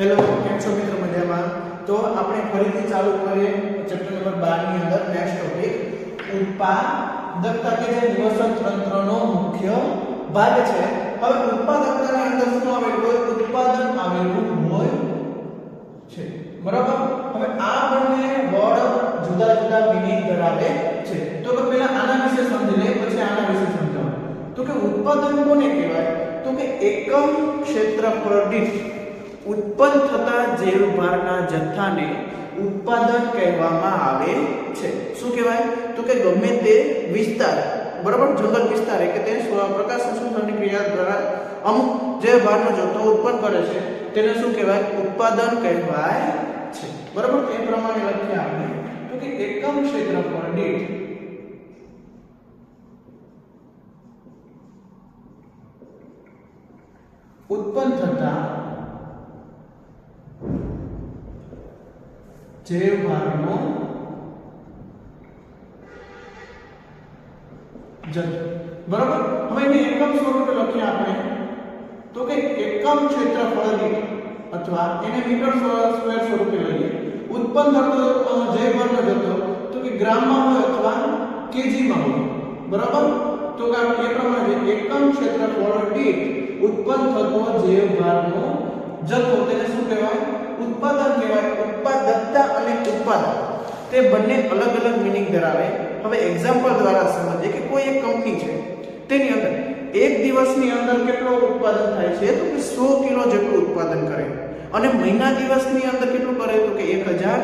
Hello, કેમ છો મિત્રો? મજામાં? તો આપણે ફરીથી ચાલુ કરીએ ચેપ્ટર નંબર 12 ની અંદર નેક્સ્ટ ટોપિક ઉત્પાદકતા કે જે નિવસન તંત્રનો મુખ્ય ભાગ છે. હવે ઉત્પાદકતાની અંદર શું આવેલું હોય? ઉત્પાદન આવેલું હોય છે. બરાબર? હવે આ બંને વર્ડ જુદા જુદા મીનિંગ ધરાવે છે. તો પહેલા આના વિશે સમજી લઈએ, પછી આના વિશે સમજાવું. તો કે ઉત્પાદન કોને કહેવાય? તો કે એકમ ક્ષેત્રફળ દીઠ ઉત્પન્ન થતા જૈવભારના જથ્થાને ઉત્પાદન કહેવામાં આવે છે. શું કહેવાય? તો કે ગમે તે વિસ્તાર, બરાબર, જંગલ વિસ્તાર કે તે પ્રકાશ સંશ્લેષણની ક્રિયા દ્વારા અમુક જૈવભારનો જથ્થો ઉત્પન્ન કરે છે, તેને શું કહેવાય? ઉત્પાદન કહેવાય છે. બરાબર? એ પ્રમાણે લખીએ આપણે તો કે એકમ ક્ષેત્રફળ દીઠ ઉત્પન્ન થતા જૈવભારનો જથ્થો. બરાબર? હવે એને એકમ સ્વરૂપે લખીએ આપણે તો કે એકમ ક્ષેત્રફળ દીઠ અથવા એને મીટર સ્ક્વેર સ્વરૂપે લઈએ. ઉત્પન્ન થતો જૈવભારનો જથ્થો તો કે ગ્રામમાં હોય અથવા કેજીમાં હોય. બરાબર? તો કે એ પ્રમાણે એકમ ક્ષેત્રફળ દીઠ ઉત્પન્ન થતો જૈવભારનો જથ્થો તેને શું કહેવાય? ઉત્પાદન કહેવાય. ઉત્પાદકતા અને ઉત્પાદક તે બંને અલગ અલગ મીનિંગ ધરાવે. હવે એક્ઝામ્પલ દ્વારા સમજીએ કે કોઈ એક કંપની છે, તેની અંદર એક દિવસની અંદર કેટલો ઉત્પાદન થાય છે? તો કે 100 કિલો જેટલું ઉત્પાદન કરે. અને મહિના દિવસની અંદર કેટલું કરે? તો કે 1000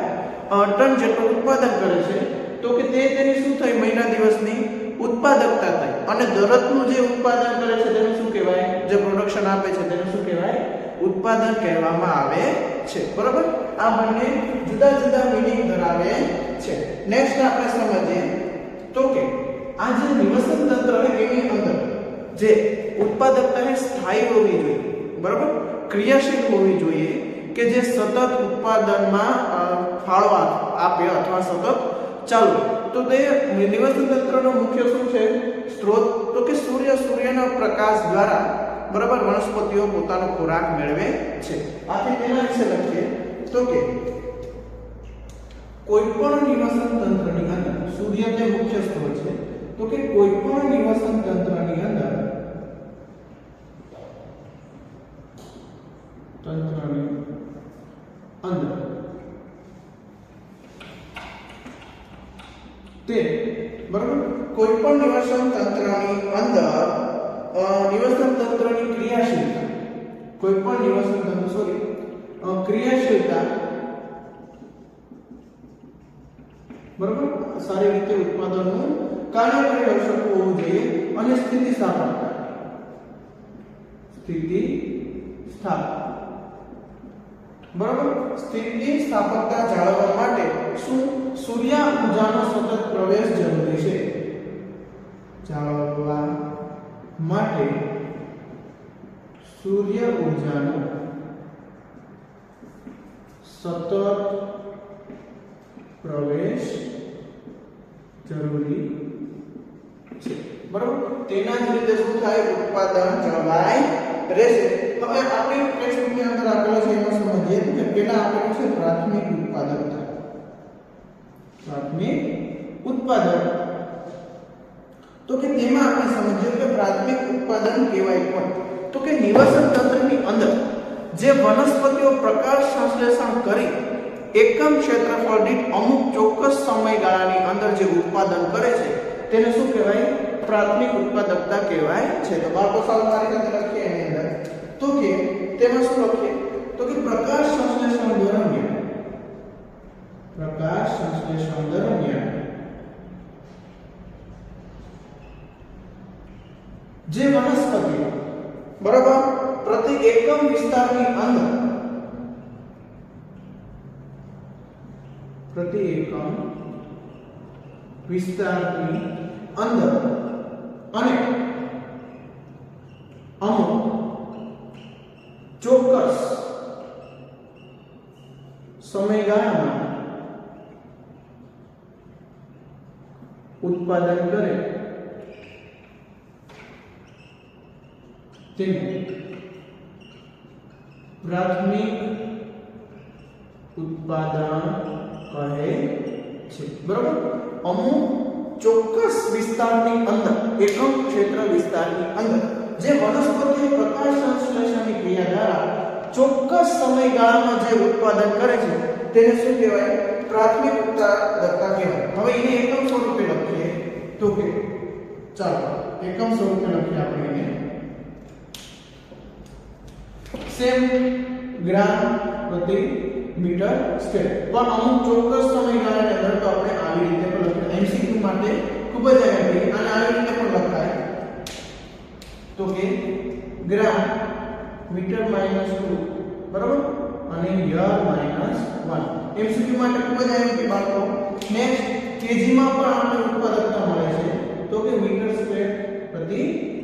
ટન જેટલું ઉત્પાદન કરે છે. તો કે તેની શું થઈ? મહિના દિવસની ઉત્પાદકતા થઈ. અને દરરોજનું જે ઉત્પાદન કરે છે તેને શું કહેવાય? જે પ્રોડક્શન આપે છે તેને શું કહેવાય? ઉત્પાદન કહેવામાં આવે છે. બરાબર? આ બંને જુદા જુદા મીનિંગ ધરાવે છે. નેક્સ્ટ આપણે સમજીએ તો કે આ જે નિવસન તંત્ર છે એની અંદર જે ઉત્પાદકતા છે સ્થાયી હોવી જોઈએ. બરાબર? ક્રિયાશીલ હોવી જોઈએ કે જે સતત ઉત્પાદનમાં ફાળો આપે અથવા સતત ચાલુ. તો તે નિવસન તંત્રનો મુખ્ય શું છે? સ્ત્રોત તો કે સૂર્યના પ્રકાશ દ્વારા, બરાબર, વનસ્પતિઓ પોતાનો ખોરાક મેળવે છે. આથી તેના વિશે લખીએ તો કે કોઈ પણ નિવસન તંત્રની અંદર સૂર્ય તે મુખ્ય સ્ત્રોત છે. તો કે કોઈ પણ નિવસન તંત્રની અંદર તે, બરાબર, કોઈ પણ નિવસન તંત્રની અંદર નિવસન તંત્રની ક્રિયાશીલતા, કોઈ પણ નિવસન તંત્ર ક્રિયાશીલતા, બરાબર, સારી રીતે ઉત્પાદનનું કાર્ય કરી શકવું હોવું જોઈએ. અને સ્થિતિસ્થાપકતા બરાબર, સ્થિતિસ્થાપકતા જાળવવા માટે શું? સૂર્ય ઊર્જાનો સતત પ્રવેશ જરૂરી છે. જાળવવા માટે સૂર્ય ઊર્જાનો સતત પ્રવેશ જરૂરી છે. બરાબર? તેના જ રીતે શું થાય? ઉત્પાદન જળવાઈ રહેશે. હવે આપણે ટેક્સ્ટબુકની અંદર આપેલો છે એમાં સમજીએ કે પહેલા આપેલું છે પ્રાથમિક ઉત્પાદકતા. પ્રાથમિક ઉત્પાદન તો કે તેમાં આપણે સમજીએ કે પ્રાથમિક ઉત્પાદન કહેવાય પણ તો કે નિવસન તંત્રની અંદર જે વનસ્પતિઓ પ્રકાશ સંશ્લેષણ કરી એકમ ક્ષેત્રફળ દીઠ અમુક ચોક્કસ સમયગાળાની અંદર જે ઉત્પાદન કરે છે તેને શું કહેવાય? પ્રાથમિક ઉત્પાદકતા કહેવાય છે. તો બાળકો સાલ મારી સાથે લખીએ એની અંદર તો કે તેમાં શું લખીએ? તો કે પ્રકાશ સંશ્લેષણ દરમિયાન જે વનસ્પતિઓ, બરાબર, પ્રતિ એકમ વિસ્તારની અંદર અને અમુક ચોક્કસ સમયગાળામાં ઉત્પાદન કરે તેને પ્રાથમિક ઉત્પાદન કહે છે. બરોબર. અમુક ચોક્કસ વિસ્તારની અંદર, એકમ ક્ષેત્ર વિસ્તારની અંદર જે વનસ્પતિઓ પ્રકાશ સંશ્લેષણની ક્રિયા દ્વારા ચોક્કસ સમયગાળામાં જે ઉત્પાદન કરે છે તેને શું કહેવાય? પ્રાથમિક ઉત્પાદકતા કહેવાય. હવે એને એકમ સ્વરૂપે લખીએ તો કે ચાલો એકમ સ્વરૂપે લખીએ આપણે એને સેમ ગ્રામ પ્રતિ મીટર સ્ક્વેર. પણ અમુક ચોક્કસ સમયગાળાની અંદર તો આપણે આવી રીતે પણ લખીએ. એમસીક્યુ માટે ખૂબ જ અગત્યની અને આવી રીતે પણ લખાય તો કે ગ્રામ મીટર -2 બરાબર અને યર -1. એમસીક્યુ માટે ખૂબ જ અગત્યની બાબતો. નેક્સ્ટ કેજી માં પણ આપણે ઉત્પાદકતા મળે છે તો કે મીટર સ્ક્વેર પ્રતિ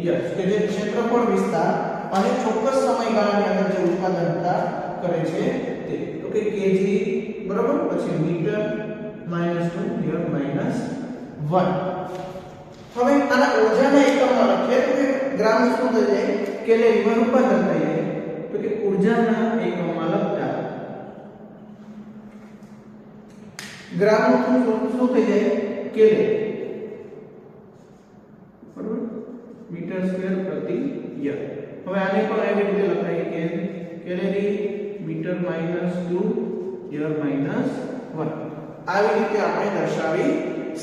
યર કે જે ક્ષેત્રફળ વિસ્તાર અને ચોક્કસ સમયગાળાની અંદર જે ઉત્પાદકતા કરે છે તે તો કે કેજી બરાબર પછી મીટર -2 યર -1. હવે આના ઊર્જાના એકમમાં લખીએ તો કે ગ્રામ શું થઈ જાય? કેલરીમાં રૂપાંતર થઈ જાય તો કે ઊર્જાના એકમમાં લખતા ગ્રામનું શું થઈ જાય? કેલરી બરાબર મીટર સ્ક્વેર પ્રતિ યર. હવે આને પણ એવી રીતે લખાય કે કેલરી મીટર -2 યર -1. આવી રીતે આપણે દર્શાવી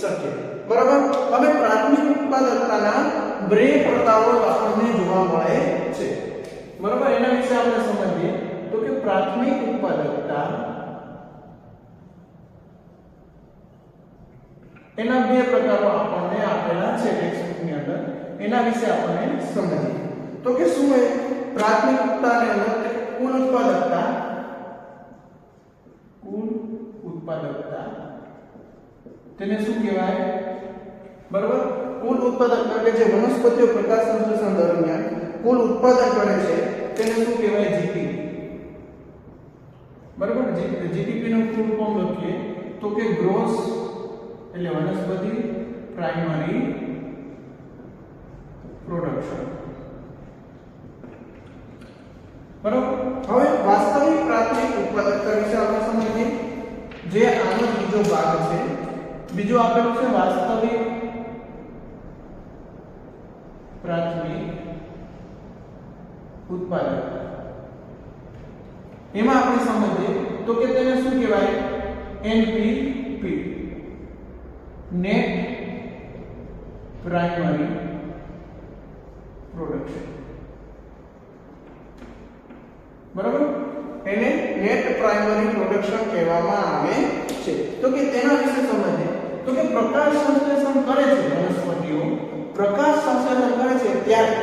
શકીએ. બરાબર. હવે પ્રાથમિક ઉત્પાદકતાના બે પ્રકારો આપણને જોવા મળે છે. બરાબર. એના વિશે આપણે સમજીએ તો કે પ્રાથમિક ઉત્પાદકતા એના બે પ્રકારો આપણને આપેલા છે ટેક્સ્ટબુકની અંદર. એના વિશે આપણે સમજીએ તો કે શું છે પ્રાથમિક ઉત્પાદકતાની અંદર? કુલ ઉત્પાદકતા તેને શું કહેવાય? બરાબર. કુલ ઉત્પાદકતા કે જે વનસ્પતિઓ પ્રકાશ સંશ્લેષણ દરમિયાન કુલ ઉત્પાદન કરે છે તેને શું કહેવાય? જીપી. બરાબર. જીડીપી નું ફૂલ ફોર્મ લખીએ તો કે ગ્રોસ એટલે વનસ્પતિ પ્રાઇમરી પ્રોડક્શન. બરાબર. હવે વાસ્તવિક પ્રાથમિક ઉત્પાદકતા વિશે આપણે સમજીએ જે આનો બીજો ભાગ છે. બીજો આપેલું છે વાસ્તવિક પ્રાથમિક ઉત્પાદકતા. એમાં આપણે સમજીએ તો કે તેને શું કહેવાય? NPP net primary production. બરાબર. એને નેટ પ્રાઇમરી પ્રોડક્શન કહેવામાં આવે છે. તો કે તેના વિશે સમજીએ તો કે પ્રકાશ સંશ્લેષણ કરે છે વનસ્પતિઓ, પ્રકાશ સંશ્લેષણ કરે છે ત્યારે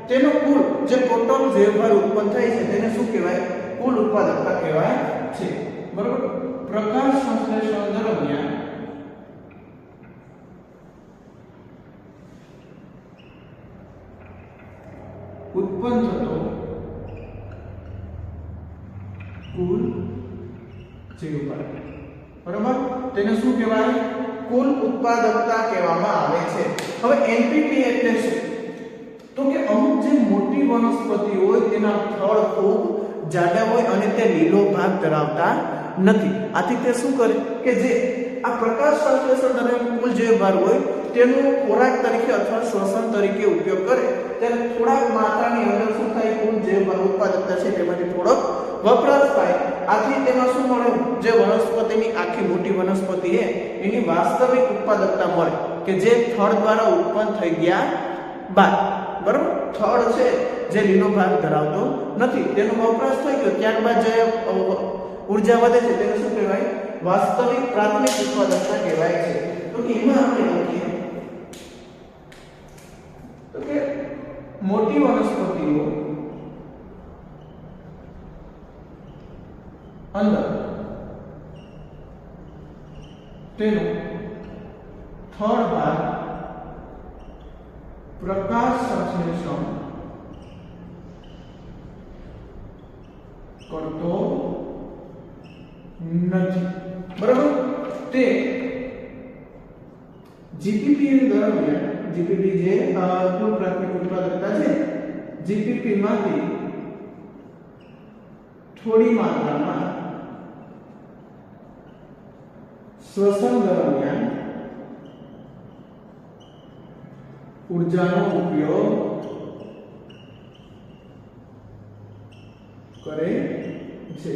તેનો કુલ જે ટોટલ જૈવભાર ઉત્પન્ન થાય છે તેને શું કહેવાય? કુલ ઉત્પાદકતા કહેવાય છે. બરાબર. પ્રકાશ સંશ્લેષણ દરમિયાન ઉત્પન્ન થતો કુલ જૈવભાર બરાબર તેને શું કહેવાય? કુલ ઉત્પાદકતા કહેવામાં આવે છે. હવે એનપીપી એટલે શું? તો કે અમુક જે મોટી વનસ્પતિ હોય તેના થડ ખૂબ જાડા હોય અને તે લીલો ભાગ ધરાવતા નથી. આથી તે શું કરે કે જે આ પ્રકાશ સંશ્લેષણ દરમિયાન કુલ જૈવભાર હોય તેનો ખોરાક તરીકે અથવા શ્વસન તરીકે ઉપયોગ કરે ત્યારે થોડાક માત્રાની અંદર શું થાય? કુલ જૈવભાર ઉત્પાદકતા છે તેમાંથી થોડોક વપરાશ થાય. આથી તેમાં શું મળે? જે વનસ્પતિની આખી મોટી વનસ્પતિ છે એની વાસ્તવિક ઉત્પાદકતા મળે કે જે થડ દ્વારા ઉત્પન્ન થઈ ગયા બાદ. બરાબર. થડ છે જે લીલો ભાગ ધરાવતો નથી તેનો વપરાશ થઈ ગયો ત્યારબાદ જે ઊર્જા વધે છે તેને શું કહેવાય? વાસ્તવિક પ્રાથમિક ઉત્પાદકતા કહેવાય છે. તો કે એમાં આપણે લખીએ તો કે મોટી વનસ્પતિઓ અંદર તેનો થડ ભાગ પ્રકાશ સંશ્લેષણ કરતો નથી. બરાબર. તે જીપીપી દરમિયાન જીપીપી જે કુલ પ્રાથમિક ઉત્પાદકતા છે જીપીપી માંથી થોડી માત્રામાં શ્વસન દરમિયાન ઊર્જાનો ઉપયોગ કરે છે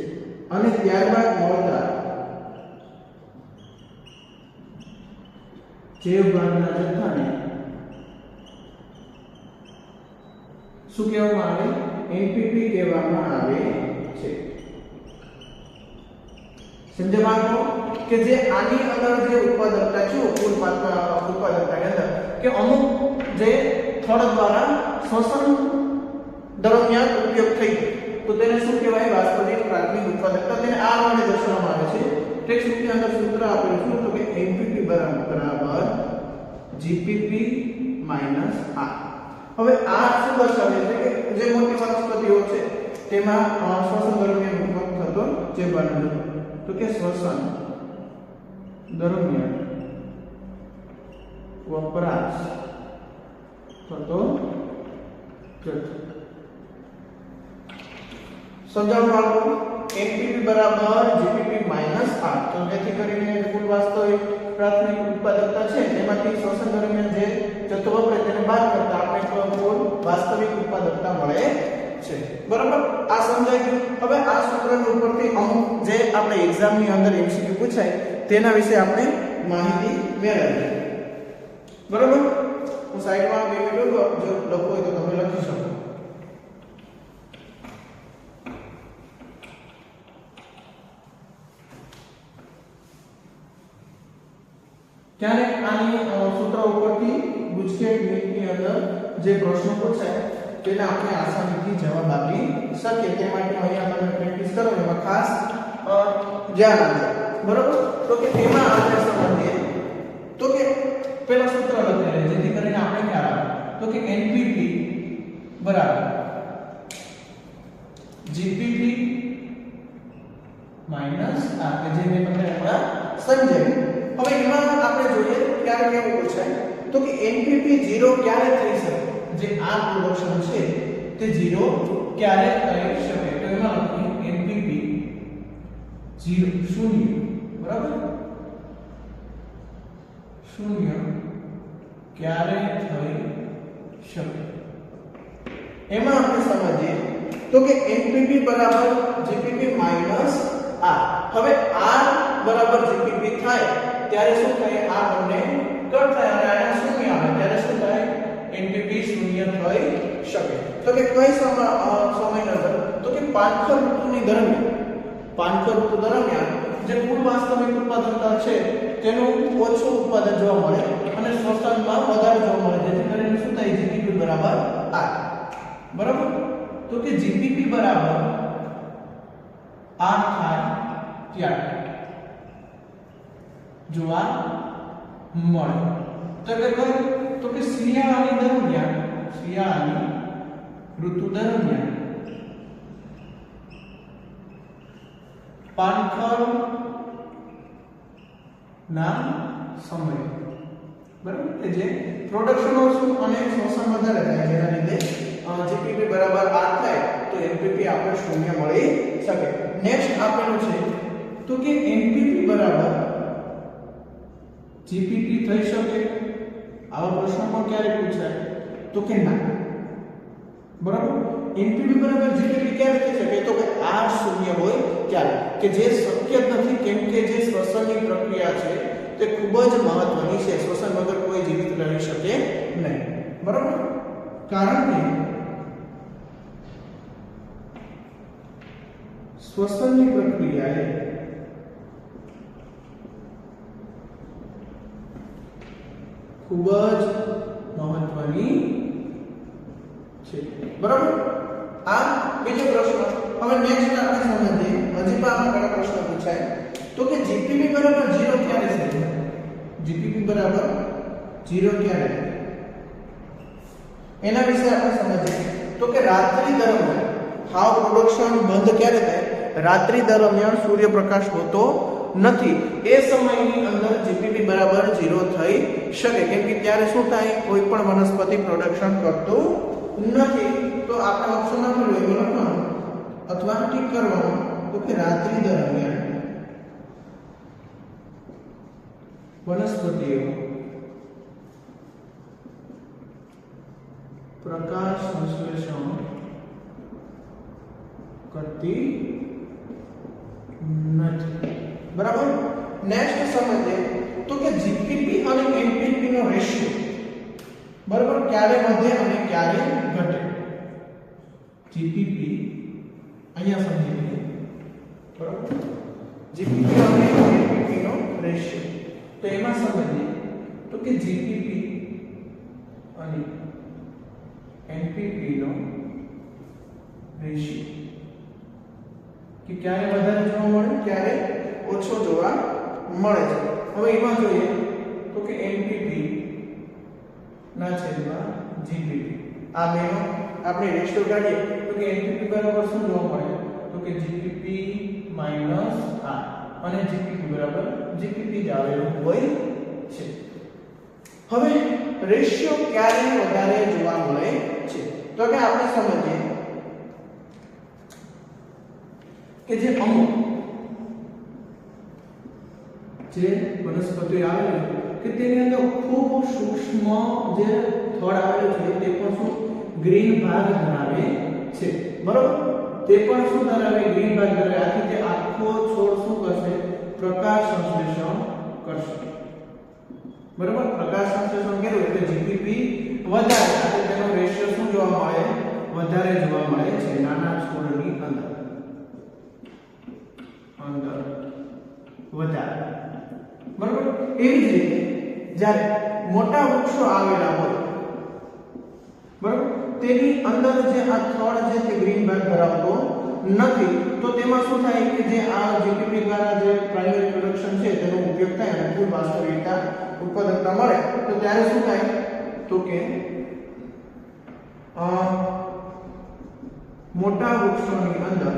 અને ત્યારબાદ મળતા જૈવભારના જથ્થાને શું કહેવામાં આવે? એનપીપી કહેવામાં આવે છે. સમજવામાં કે જે આની અંદર જે ઉત્પાદકતા છે ઉત્પાદકતાની અંદર કે અમુક જે થડ દ્વારા શ્વસન દરમિયાન ઉપયોગ થઈ તો તેને શું કહેવાય? વાસ્તવિક પ્રાથમિક ઉત્પાદકતા. તેને આ વડે દર્શાવવામાં આવે છે. ટેક્સ્ટબુકની અંદર સૂત્ર આપેલું છે તો કે એનપીપી બરાબર જીપીપી માઈનસ આર. હવે આ શું દર્શાવે છે કે જે મોટી વનસ્પતિઓ છે તેમાં શ્વસન દરમિયાન ઉપયોગ થતો જે બને તો કે શ્વસન દરમિયાન વપરાશ થતો સમજાવવાનું એનપીપી બરાબર જીપીપી માઈનસ આર. તો જેથી કરીને કુલ વાસ્તવિક પ્રાથમિક ઉત્પાદકતા છે તેમાંથી શ્વસન દરમિયાન જે જથ્થો વપરાય તેને બાદ કરતા આપણે કુલ વાસ્તવિક ઉત્પાદકતા મળે છે. બરાબર? આ સમજાય ગયું. હવે આ સૂત્રની ઉપરથી અમુક જે આપણે એક્ઝામની અંદર એમસીક્યુ પૂછાય તેના વિશે આપણે માહિતી મેળવીએ. બરાબર? હું સાઈડમાં 2 મિનિટ જો લખવું હોય તો તમે લખી શકો. ક્યારેક આની સૂત્ર ઉપરથી ગુજકેટ નીટની અંદર જે પ્રશ્નો પૂછાય તેના આપણે આસાનીથી જવાબ આપી શકીએ. તે માટે અહીંયા તમે પ્રેક્ટિસ કરો એમાં ખાસ ધ્યાન આપજો. બરોબર? તો કે એમાં આપણે સમજીએ તો કે પહેલા સૂત્ર લખેલું જેથી કરીને આપણે ખ્યાલ આવે તો કે એનપીપી બરાબર જીપીપી માઈનસ આ કે જે મેં તમને હમણાં સમજાવ્યું. હવે એમાં આપણે જોઈએ ક્યારે કેવું પૂછાય તો કે એનપીપી 0 ક્યારે થઈ શકે? જે આ પ્રોડક્શન છે તે 0 ક્યારે થઈ શકે? તો એમાં લખીએ એનપીપી 0 બરાબર 0 ક્યારે થઈ શકે? એમાં આપણે સમજીએ તો કે એનપીપી બરાબર જીપીપી માઈનસ આર. હવે આર બરાબર જીપીપી થાય ત્યારે શું થાય? આ બંને કટ થાય અને આના શૂન્ય આવે ત્યારે શું થાય? એનપીપી શૂન્ય થઈ શકે. તો કે કઈ સમયની અંદર તો કે પાનખર ઋતુની દરમિયાન પાનખર ઋતુ દરમિયાન જે કુલ વાસ્તવિક ઉત્પાદકતા છે તેનું ઓછું ઉત્પાદન જોવા મળે અને શ્વસનમાં વધારે જોવા મળે. જેથી કરીને શું થાય? જીપીપી બરાબર આર. બરાબર? તો કે જીપીપી બરાબર આર થાય ત્યારે જોવા મળે તો કે શિયાળાની ઋતુ દરમિયાન પાનખર ના સમય બરાબર કે જે પ્રોડક્શન ઓછું અને શોષણ વધારે થાય જેના લીધે જીપીપી બરાબર 8 થાય તો એનપીપી આપણે શૂન્ય મળી શકે. નેક્સ્ટ આપેલું છે તો કે એનપીપી બરાબર જીપીપી થઈ શકે? આવા પ્રશ્ન પણ ક્યારે પૂછાય તો કે ના. બરાબર? એનપીપી બરાબર જીપીપી ક્યારે થઈ શકે? તો કે આર શૂન્ય હોય ત્યારે કે જે શક્ય નથી કેમ કે જે શ્વસનની પ્રક્રિયા છે તે ખૂબ જ મહત્વની છે. શ્વસન વગર કોઈ જીવિત રહી શકે નહીં. બરાબર? કારણ કે શ્વસનની પ્રક્રિયા ખૂબ જ મહત્વની છે. બરાબર? આ બીજો પ્રશ્ન. હવે નેક્સ્ટ આપણે સમજીએ. હજી પણ આપણે પ્રશ્ન પૂછાય તો કે જીપીપી બરાબર 0 ક્યારે થાય? જીપીપી બરાબર 0 ક્યારે? એના વિશે આપણે સમજીએ તો કે રાત્રિ દરમિયાન હાવ પ્રોડક્શન બંધ ક્યારે થાય? રાત્રિ દરમિયાન સૂર્યપ્રકાશ હોતો નથી. એ સમયની અંદર જીપીપી બરાબર 0 થઈ શકે કેમ કે ત્યારે શું થાય? કોઈ પણ વનસ્પતિ પ્રોડક્શન કરતું નથી. તો આપણે ઓપ્શન નંબર લખવાનું અથવા ટીક કરવાનું તો કે રાત્રિ દરમિયાન વનસ્પતિઓ પ્રકાશ સંશ્લેષણ કરતી નથી. બરાબર. નેક્સ્ટ સમજીએ તો કે જીપીપી અને એનપીપી નો રેશિયો બરાબર ક્યારે વધે અને ક્યારે ઘટે. જીપીપી અહીંયા સમજી લઈએ. બરાબર. જીપીપી અને એનપીપી નો રેશિયો તો એમાં સમજીએ તો કે જીપીપી અને એનપીપી નો રેશિયો કે ક્યારે વધારે જોવા મળે ક્યારે ઓછો જોવા મળે છે. હવે એમાં જોઈએ તો કે એનપીપી ના છેદમાં જીપીપી આ બેનો આપણે રેશિયો કાઢીએ તો કે એનપીપી બરાબર શું જોવા મળે તો કે જીપીપી માઈનસ આ અને જીપીપી બરાબર જીપીપી જ આવેલું હોય છે. હવે રેશિયો ક્યારે વધારે જોવા મળે છે તો કે આપણે સમજીએ કે જે અમુક જે વનસ્પતિઓ આવેલી કે તેની અંદર ખૂબ સૂક્ષ્મ જે થડ આવેલું છે તે પણ શું ગ્રીન ભાગ ધરાવે છે. બરોબર. તે પણ શું ધરાવે ગ્રીન ભાગ ધરાવે. આથી તે આખો છોડ શું કરશે પ્રકાશ સંશ્લેષણ કરશે. બરોબર. પ્રકાશ સંશ્લેષણ કર્યું એટલે જીપીપી વધારે એટલે તેનો રેશિયો શું જોવા મળે વધારે જોવા મળે છે નાના છોડની અંદર વધારે. બરોબર. એવી જ રીતે જ્યારે મોટા વૃક્ષો આવેલા હોય બરોબર તેની અંદર જે આ થડ જે તે ગ્રીન ભાગ ધરાવતો નથી તો તેમાં શું થાય કે જે આ જીપીપી દ્વારા જે પ્રાઇમરી પ્રોડક્શન છે તેનો ઉપયોગ થાય અને કુલ વાસ્તવિકતા ઉત્પાદકતા મળે તો ત્યારે શું થાય તો કે મોટા વૃક્ષોની અંદર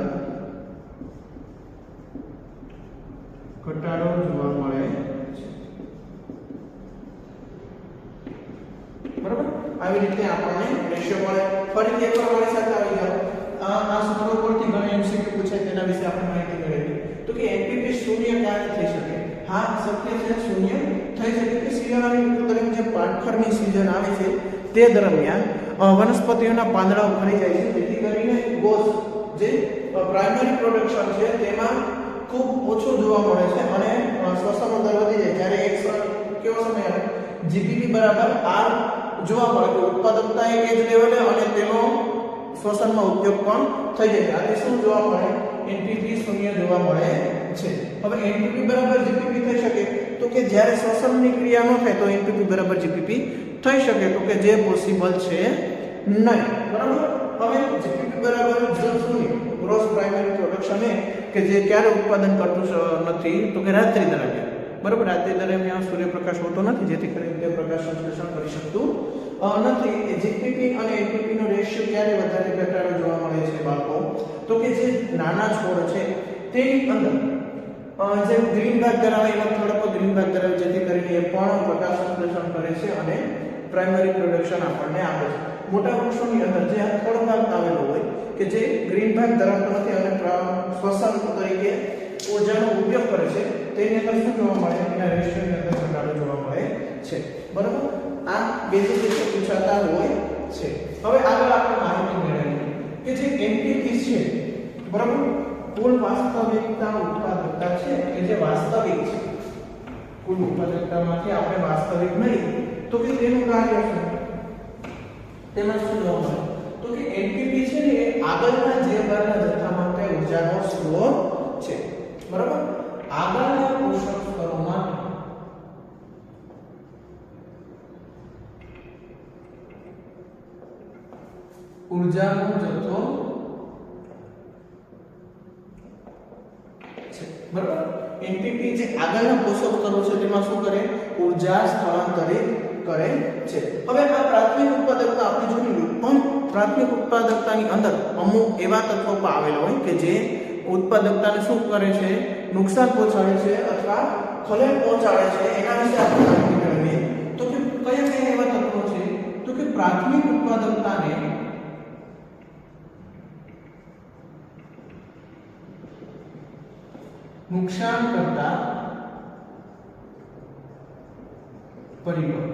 ઘટાડો જોવા મળે છે. બરાબર. આવી રીતે આપણને રેશિયો મળે. ફરીથી એકવાર મારી સાથે આવી જાઓ. આ સૂત્રો પરથી ઘણા એમસીક્યુ પૂછાય તેના વિશે આપણે માહિતી મેળવીએ તો કે એનપીપી શૂન્ય ક્યારે થઈ શકે. હા શક્ય છે શૂન્ય થઈ શકે કે શિયાળાની ઋતુ દરમિયાન જે પાનખરની સીઝન આવે છે તે દરમિયાન વનસ્પતિઓના પાંદડાઓ ખરી જાય છે જેથી કરીને કોષ જે પ્રાઇમરી પ્રોડક્શન છે તેમાં ખૂબ ઓછું જોવા મળે છે અને શ્વસનનો દર વધી જાય. જ્યારે એક કેવો સમય આવે જીપીપી બરાબર આર જોવા મળે તો ઉત્પાદકતા એક જ લેવલે અને તેનો શ્વસનમાં ઉપયોગ પણ થઈ જાય. આથી શું જોવા મળે એનપીપી શૂન્ય જોવા મળે છે. હવે એનપીપી બરાબર જીપીપી થઈ શકે તો કે જ્યારે શ્વસનની ક્રિયા ન થાય તો એનપીપી બરાબર જીપીપી થઈ શકે તો કે જે પોસિબલ છે નહીં. બરાબર. હવે જીપીપી બરાબર શૂન્ય ગ્રોસ પ્રાઇમરી પ્રોડક્શન કે જે ક્યારે ઉત્પાદન કરતું નથી તો કે રાત્રિ દરમિયાન. બરાબર. રાત્રિ દરમિયાન સૂર્યપ્રકાશ હોતો નથી જેથી કરીને તે પ્રકાશ સંશ્લેષણ કરી શકતું નથી. જીપીપી અને એનપીપી નો રેશિયો ક્યારે વધારે ઘટાડો જોવા મળે છે બાળકો તો કે જે નાના છોડ છે તેની અંદર જે ગ્રીન ભાગ ધરાવે એનો થોડોક ગ્રીન ભાગ ધરાવે જેથી કરીને એ પણ પ્રકાશ સંશ્લેષણ કરે છે અને પ્રાઇમરી પ્રોડક્શન આપણને આપે છે. મોટા વૃક્ષોની અંદર જે થોડો ભાગ આવેલો હોય કે જે ગ્રીન ભાગ ધરાવતો નથી અને શ્વસન તરીકે ઊર્જાનો ઉપયોગ કરે છે તેની અંદર શું જોવા મળે એના રેશિયોની અંદર ઘટાડો જોવા મળે છે. બરાબર. આ બેઝિક રીતે પૂછાતા હોય છે. હવે આગળ આપણે માહિતી મેળવીએ કે જે એનપીપી છે બરાબર કુલ વાસ્તવિકતા ઉત્પાદકતા છે કે જે વાસ્તવિક છે કુલ ઉત્પાદકતામાંથી આપણે વાસ્તવિક નહીં તો કે તેનું કાર્ય શું તેમાં શું જોવા મળે તો કે એનપીપી છે ને એ આગળના જે બારના જથ્થા માટે ઊર્જાનો સ્ત્રોત છે. બરાબર. આગળના પોષક સ્તરોમાં ઊર્જાનો જથ્થો છે. બરાબર. એનપીપી જે આગળના પોષક સ્તરો છે તેમાં શું કરે ઊર્જા સ્થળાંતરિત કરે છે. હવે આ પ્રાથમિક ઉત્પાદકતા આપણે જોઈ લીધું પણ પ્રાથમિક ઉત્પાદકતાની અંદર અમુક એવા તત્વો પણ આવેલા હોય કે જે ઉત્પાદકતાને શું કરે છે નુકસાન પહોંચાડે છે અથવા ખલેલ પહોંચાડે છે. એના વિશે આપણે માહિતી મેળવીએ તો કે કયા કયા એવા તત્વો છે તો કે પ્રાથમિક ઉત્પાદકતાને નુકસાન કરતા પરિબળ,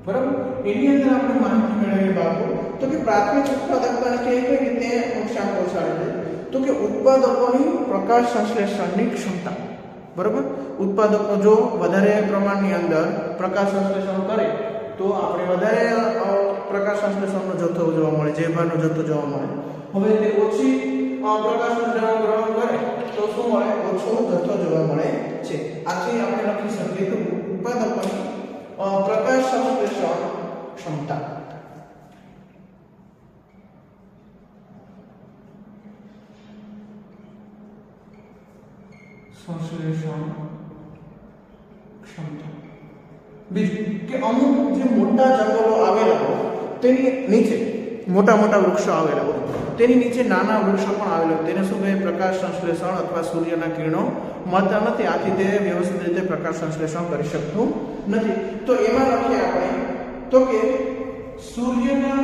બરાબર. એની અંદર આપણે માહિતી મેળવીએ બાળકો તો કે પ્રાથમિક ઉત્પાદકતાને કઈ રીતે નુકસાન પહોંચાડે છે તો કે ઉત્પાદકોની પ્રકાશ સંશ્લેષણની ક્ષમતા, બરાબર. ઉત્પાદકો જો વધારે પ્રમાણની અંદર પ્રકાશ સંશ્લેષણ કરે તો આપણે વધારે પ્રકાશ સંશ્લેષણનો જથ્થો જોવા મળે, જે ભારનો જથ્થો જોવા મળે. હવે તે ઓછી પ્રકાશ સંશ્લેષણ ગ્રહણ કરે તો શું મળે? ઓછો જથ્થો જોવા મળે છે. આથી આપણે લખી શકીએ કે ઉત્પાદકોની પ્રકાશ સંશ્લેષણ ક્ષમતા. સંશ્લેષણ ક્ષમતા. બીજું કે અમુક જે મોટા જંગલો આવેલા હોય તેની નીચે મોટા મોટા વૃક્ષો આવેલા હોય તેની નીચે નાના વૃક્ષો પણ આવેલા હોય તેને શું કહે? પ્રકાશ સંશ્લેષણ અથવા સૂર્યના કિરણો મળતા નથી, આથી તે વ્યવસ્થિત રીતે પ્રકાશ સંશ્લેષણ કરી શકતું નથી. તો એમાં લખીએ આપણે તો કે સૂર્યના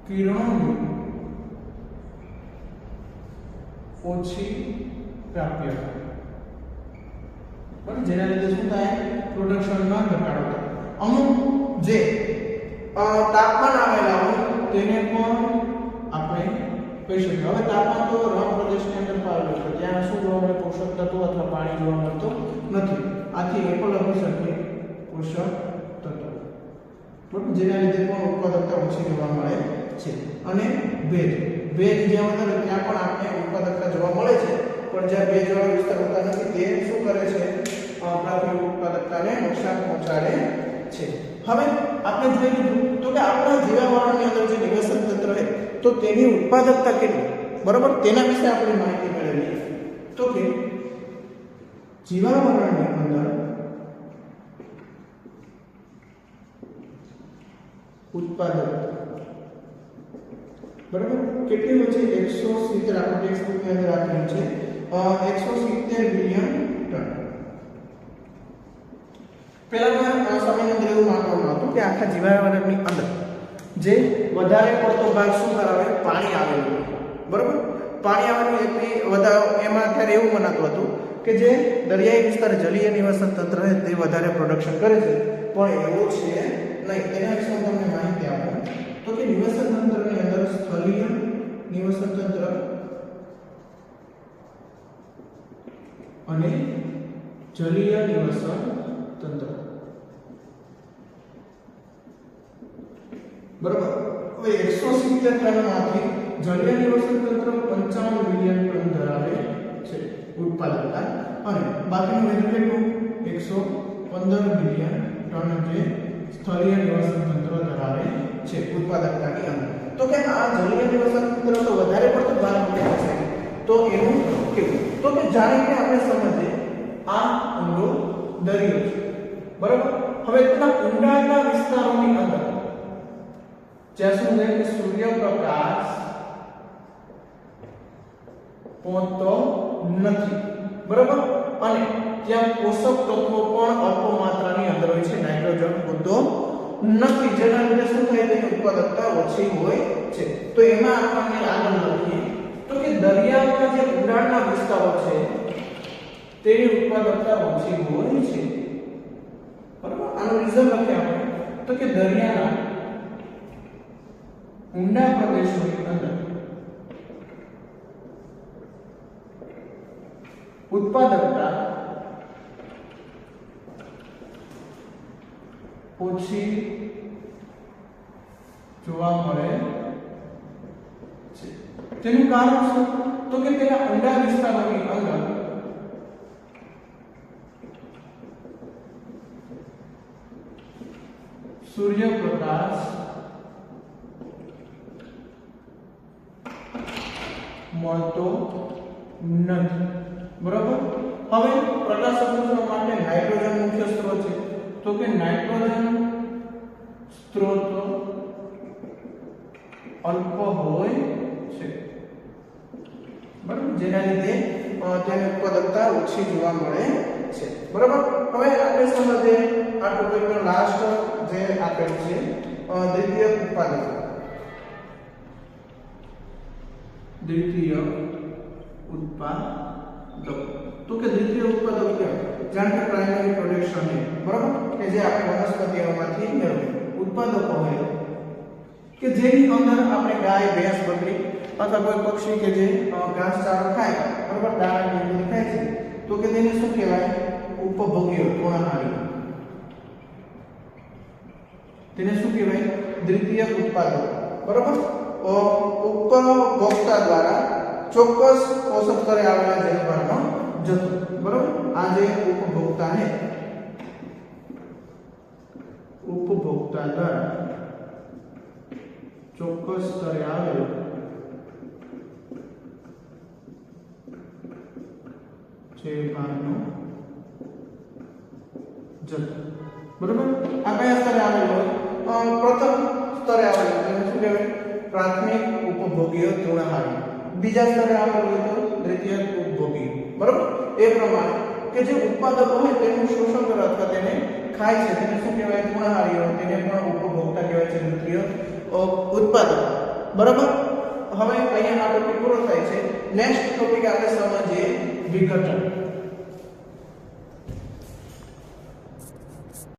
કિરણોની ઓછી પ્રાપ્યતા, બરાબર, જેના લીધે શું થાય? પ્રોડક્શનમાં ઘટાડો થાય. અમુક જે તાપમાન આવેલા હોય તેને પણ આપણે કહી શકીએ. હવે તાપમાન તો રણ પ્રદેશની અંદર પાવેલું છે, ત્યાં શું જોવા મળે? પોષક તત્વો અથવા પાણી જોવા મળતું નથી, આથી એ પણ લખી શકીએ પોષક તત્વો, બરાબર, જેના લીધે પણ ઉત્પાદકતા ઓછી જોવા મળે છે. અને ભેજ જ્યાં વધારે ત્યાં પણ આપણે ઉત્પાદકતા જોવા મળે છે, પણ જ્યાં ભેજવાળો વિસ્તાર હોતા નથી તે શું કરે છે? પ્રાથમિક ઉત્પાદકતાને નુકસાન પહોંચાડે છે. હવે આપણે જોઈ લીધું તો કે આપણા જીવાવરણની અંદર જે નિવસન તંત્ર છે તો તેની ઉત્પાદકતા કેટલી, બરાબર, તેના વિશે આપણે માહિતી મેળવીએ. તો કે જીવાવરણની અંદર ઉત્પાદકતા, બરાબર, કેટલી હોય છે? 170. આપણે ટેક્સ્ટ બુકની અંદર આપેલું છે 170 બિલિયન ટન. પહેલાના સમયની અંદર એવું માનવામાં આવતું કે આખા જીવાવરણની અંદર જે વધારે પડતો ભાગ શું કરાવે? પાણી આવેલું, બરાબર. પાણી આવેલું એટલી વધારે એમાં ત્યારે એવું મનાતું હતું કે જે દરિયાઈ વિસ્તાર જલીય નિવસન તંત્ર છે તે વધારે પ્રોડક્શન કરે છે, પણ એવું છે નહીં. તેના વિશે હું તમને માહિતી આપું તો કે નિવસન તંત્રની અંદર સ્થળીય નિવસન તંત્ર અને જલીય નિવસન તંત્ર, બરાબર. હવે 170 ટનમાંથી જલીય નિવસન તંત્ર 55 બિલિયન ટન ધરાવે છે ઉત્પાદકતા, અને બાકીનું વધુ કેટલું? 115 બિલિયન ટન જે સ્થળીય નિવસન તંત્ર ધરાવે છે ઉત્પાદકતાની અંદર. તો કે આ જલીય નિવસન તંત્ર તો વધારે પડતો ભાગ મૂકે છે, તો એનું કેવું? તો કે જાણે કે આપણે સમજીએ આ ઊંડો દરિયો છે, બરાબર. હવે તેના ઊંડાણના વિસ્તારોની અંદર જ્યાં શું છે કે સૂર્યપ્રકાશ પહોંચતો નથી, બરાબર, અને ત્યાં પોષક તત્વો પણ અલ્પ માત્રાની અંદર હોય છે, નાઇટ્રોજન હોતો નથી, જેના લીધે શું થાય? તેની ઉત્પાદકતા ઓછી હોય છે. તો એમાં આપણે આગળ લખીએ તો કે દરિયાના જે ઊંડાણના વિસ્તારો છે તેની ઉત્પાદકતા ઓછી હોય છે, બરાબર. આનું રીઝન લખીએ આપણે તો કે દરિયાના ઊંડા પ્રદેશોની અંદર ઉત્પાદકતા ઓછી જોવા મળે છે. તેનું કારણ શું? તો કે તેના ઊંડા વિસ્તારોની અંદર સૂર્યપ્રકાશ મળતો નથી, બરાબર. હવે પ્રકાશ સંશ્લેષણ માટે નાઇટ્રોજન મુખ્ય સ્ત્રોત છે, તો કે નાઇટ્રોજન સ્ત્રોત અલ્પ હોય છે, બરાબર, જેના લીધે તેની ઉત્પાદકતા ઓછી જોવા મળે છે, બરાબર. હવે આપણે સમજીએ આ ટોપિકનો લાસ્ટ જે આપેલ છે દ્વિતીય ઉત્પાદક. દ્વિતીય ઉત્પાદક તો કે દ્વિતીય ઉત્પાદક કહેવાય જાણ કે પ્રાઇમરી પ્રોડક્શન છે, બરાબર, કે જે આપણે વનસ્પતિઓમાંથી મેળવીએ. ઉત્પાદકો હોય કે જેની અંદર આપણે ગાય, ભેંસ, બકરી અથવા કોઈ પક્ષી કે જે ઘાસચારો ખાય, બરાબર, દાણા કે બધું ખાય છે, તો કે તેને શું કહેવાય? ઉપભોગીઓ, તૃણાહારીઓ. તેને શું કહેવાય? દ્વિતીય ઉત્પાદકો, બરાબર. ઉપભોક્તા દ્વારા ચોક્કસ પોષક સ્તરે આવેલા જૈવભારનો જથ્થો, બરાબર. આ જે ઉપભોક્તા છે, ઉપભોક્તા દ્વારા ચોક્કસ સ્તરે આવેલો જૈવભારનો જથ્થો, બરાબર. આ કયા સ્તરે આવેલો? પ્રથમ સ્તરે આવેલો તેને શું કહેવાય? પ્રાથમિક ઉપભોગીય તૃણાહારી. બીજા સ્તરે આવેલો હોય તો દ્વિતીય ઉપભોગી, બરાબર. એ પ્રમાણે કે જે ઉત્પાદકો હોય તેનું શોષણ કરે અથવા તેને ખાય છે તેને શું કહેવાય? તૃણાહારીઓ. તેને પણ ઉપભોક્તા કહેવાય છે, દ્વિતીય ઉત્પાદક, બરાબર. હવે અહીંયા આ ટોપિક પૂરો થાય છે. નેક્સ્ટ ટોપિક આપણે સમજીએ વિઘટન.